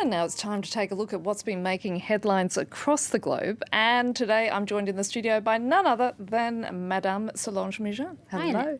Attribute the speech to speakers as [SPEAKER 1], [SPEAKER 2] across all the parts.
[SPEAKER 1] And now it's time to take a look at what's been making headlines across the globe. And today I'm joined in the studio by none other than Madame Solange Mijan. Hello.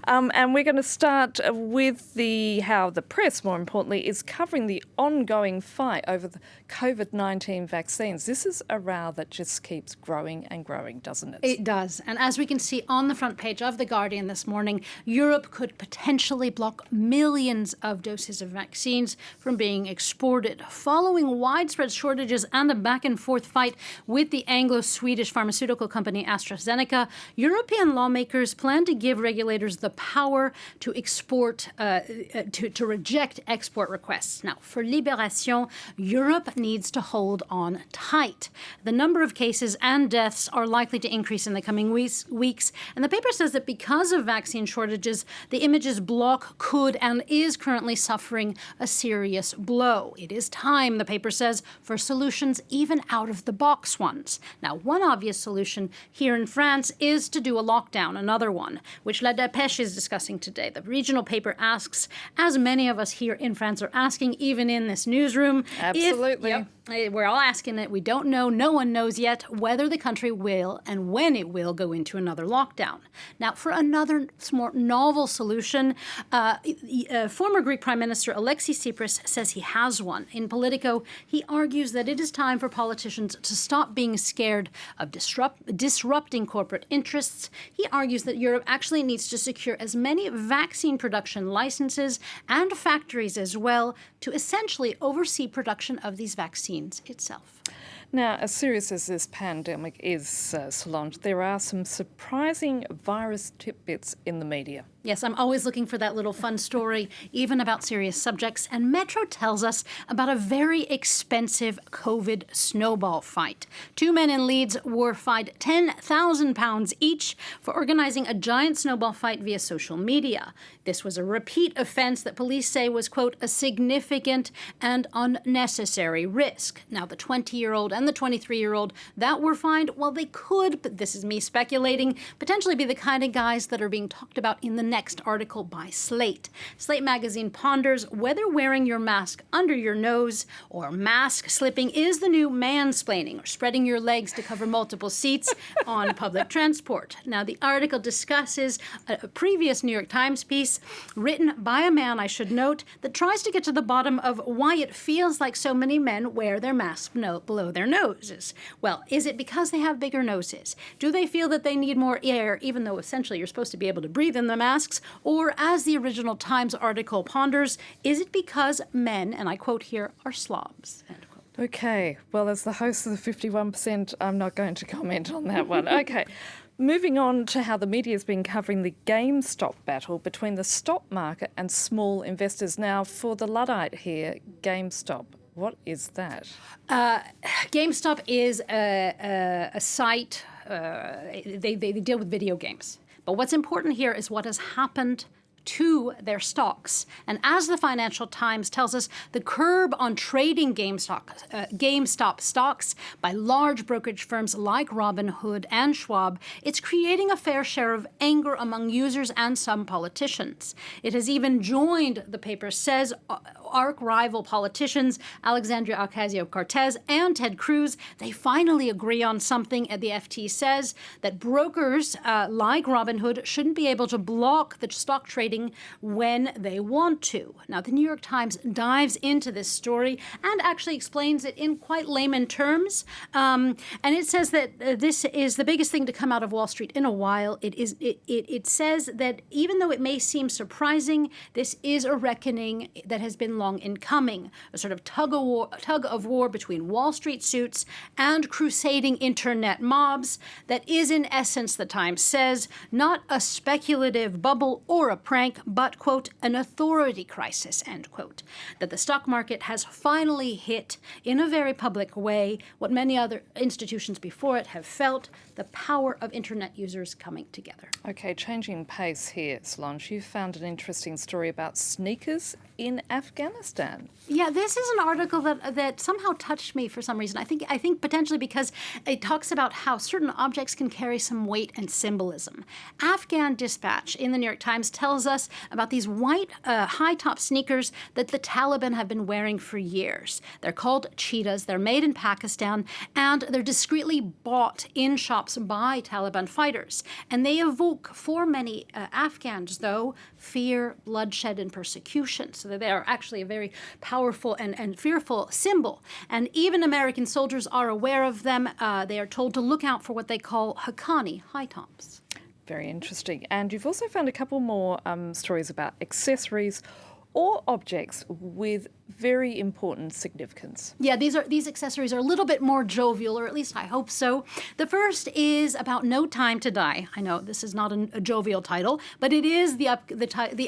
[SPEAKER 1] And we're going to start with how the press, more importantly, is covering the ongoing fight over the Covid-19 vaccines. This is a row that just keeps growing and growing, doesn't it?
[SPEAKER 2] It does. And as we can see on the front page of The Guardian this morning, Europe could potentially block millions of doses of vaccines from being exported, following widespread shortages and a back-and-forth fight with the Anglo-Swedish pharmaceutical company AstraZeneca. European lawmakers plan to give regulators the power to export, to reject export requests. Now, for Libération, Europe needs to hold on tight. The number of cases and deaths are likely to increase in the coming weeks. And the paper says that because of vaccine shortages, the images bloc could and is currently suffering a serious blow. It is time, the paper says, for solutions even out-of-the-box ones. Now, one obvious solution here in France is to do a lockdown, another one, which La Dépêche is discussing today. The regional paper asks, as many of us here in France are asking, even in this newsroom.
[SPEAKER 1] Absolutely.
[SPEAKER 2] We're all asking it. We don't know. No one knows yet whether the country will and when it will go into another lockdown. Now, for another more novel solution, former Greek Prime Minister Alexis Tsipras says he has one. In Politico, he argues that it is time for politicians to stop being scared of disrupting corporate interests. He argues that Europe actually needs to secure as many vaccine production licenses and factories as well to essentially oversee production of these vaccines itself.
[SPEAKER 1] Now, as serious as this pandemic is, Solange, there are some surprising virus tidbits in the media.
[SPEAKER 2] Yes, I'm always looking for that little fun story, even about serious subjects. And Metro tells us about a very expensive COVID snowball fight. Two men in Leeds were fined £10,000 each for organizing a giant snowball fight via social media. This was a repeat offense that police say was, quote, a significant and unnecessary risk. Now, the 20-year-old and the 23-year-old that were fined, well, they could, but this is me speculating, potentially be the kind of guys that are being talked about in the next article by Slate. Slate magazine ponders whether wearing your mask under your nose or mask slipping is the new mansplaining, or spreading your legs to cover multiple seats on public transport. Now, the article discusses a previous New York Times piece written by a man, I should note, that tries to get to the bottom of why it feels like so many men wear their masks below their noses. Well, is it because they have bigger noses? Do they feel that they need more air, even though essentially you're supposed to be able to breathe in the mask? Or, as the original Times article ponders, is it because men, and I quote here, are slobs? End quote.
[SPEAKER 1] Okay, well, as the host of the 51%, I'm not going to comment on that one. Okay, moving on to how the media has been covering the GameStop battle between the stock market and small investors. Now, for the Luddite here, GameStop, what is that?
[SPEAKER 2] GameStop is a site, they deal with video games. But what's important here is what has happened to their stocks. And as the Financial Times tells us, the curb on trading GameStop stocks by large brokerage firms like Robinhood and Schwab, it's creating a fair share of anger among users and some politicians. It has even joined, the paper says, arch-rival politicians Alexandria Ocasio-Cortez and Ted Cruz. They finally agree on something. The FT says that brokers like Robinhood shouldn't be able to block the stock trading when they want to. Now, the New York Times dives into this story and actually explains it in quite layman terms. And it says that this is the biggest thing to come out of Wall Street in a while. It says that even though it may seem surprising, this is a reckoning that has been long in coming, a sort of tug of war between Wall Street suits and crusading internet mobs that is, in essence, the Times says, not a speculative bubble or a prank, but, quote, an authority crisis, end quote. That the stock market has finally hit, in a very public way, what many other institutions before it have felt, the power of internet users coming together.
[SPEAKER 1] Okay, changing pace here, Solange. You found an interesting story about sneakers in Afghanistan? Afghanistan.
[SPEAKER 2] Yeah, this is an article that somehow touched me for some reason. I think potentially because it talks about how certain objects can carry some weight and symbolism. Afghan Dispatch in the New York Times tells us about these white high-top sneakers that the Taliban have been wearing for years. They're called cheetahs. They're made in Pakistan, and they're discreetly bought in shops by Taliban fighters. And they evoke, for many Afghans, though, fear, bloodshed, and persecution. So they are actually a very powerful and fearful symbol. And even American soldiers are aware of them. They are told to look out for what they call Haqqani, high tops.
[SPEAKER 1] Very interesting. And you've also found a couple more stories about accessories or objects with very important significance.
[SPEAKER 2] Yeah, these accessories are a little bit more jovial, or at least I hope so. The first is about No Time to Die. I know this is not a jovial title, but it is the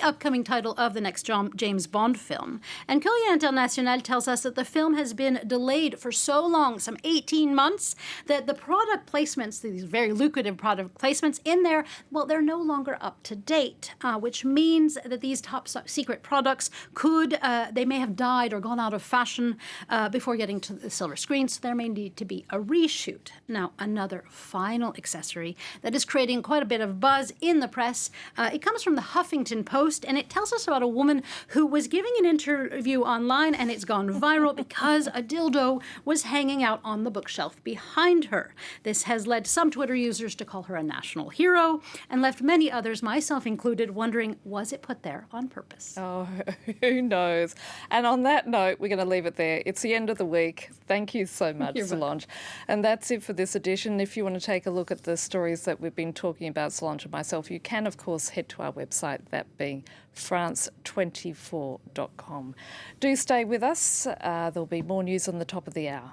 [SPEAKER 2] upcoming title of the next James Bond film. And Courrier International tells us that the film has been delayed for so long, some 18 months, that the product placements, these very lucrative product placements in there, well, they're no longer up to date, which means that these top secret products they may have died or gone out of fashion before getting to the silver screen, so there may need to be a reshoot. Now, another final accessory that is creating quite a bit of buzz in the press. It comes from the Huffington Post, and it tells us about a woman who was giving an interview online, and it's gone viral because a dildo was hanging out on the bookshelf behind her. This has led some Twitter users to call her a national hero and left many others, myself included, wondering, was it put there on purpose?
[SPEAKER 1] Oh, who knows? And on that note, we're going to leave it there. It's the end of the week. Thank you so much, Solange. And that's it for this edition. If you want to take a look at the stories that we've been talking about, Solange and myself, you can, of course, head to our website, that being france24.com. Do stay with us. There'll be more news on the top of the hour.